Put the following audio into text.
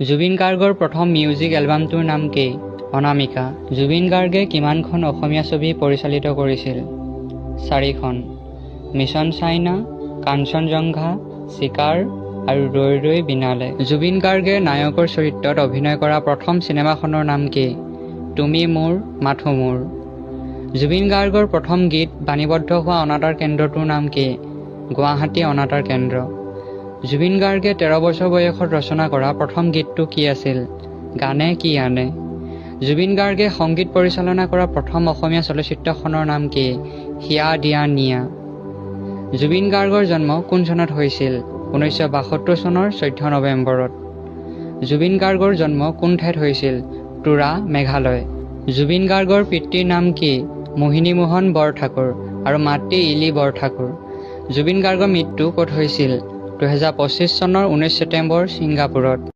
জুবিন গাৰ্গৰ প্ৰথম মিউজিক এলবামটোৰ নাম কি? অনামিকা। জুবিন গাৰ্গে কিমানখন অসমীয়া ছবি পৰিচালিত কৰিছিল? 4খন। মিছন চাইনা, কাঞ্চনজংঘা, চিকাৰ আৰু ৰৈ ৰৈ বিনালে। জুবিন গাৰ্গে নায়কৰ চৰিত্ৰত অভিনয় কৰা প্ৰথম চিনেমাখনৰ নাম কি? তুমি মোৰ মাথো মোৰ। জুবিন গাৰ্গৰ প্ৰথম গীত বাণীবদ্ধ হোৱা অনাতাঁৰ কেন্দ্ৰটোৰ নাম কি? গুৱাহাটী অনাতাঁৰ কেন্দ্ৰ। জুবিন গাৰ্গে 13 বছৰ বয়সত ৰচনা কৰা প্ৰথম গীতটো কি আছিল? গানে কি আনে। জুবিন গাৰ্গে সংগীত পৰিচালনা কৰা প্ৰথম অসমীয়া চলচ্চিত্ৰখনৰ নাম কি? হিয়া দিয়া নিয়া। জুবিন গাৰ্গৰ জন্ম কোন চনত হৈছিল? 1972 চনৰ 14 নৱেম্বৰত। জুবিন গাৰ্গৰ জন্ম কোন ঠাইত হৈছিল? তুৰা, মেঘালয়। জুবিন গাৰ্গৰ পিতৃৰ নাম কি? মোহিনী মোহন বৰঠাকুৰ আৰু মাতৃ ইলি বৰঠাকুৰ। জুবিন গাৰ্গৰ মৃত্যু ক'ত হৈছিল? 2025 চনৰ 19 ছেপ্টেম্বৰ ছিংগাপুৰত।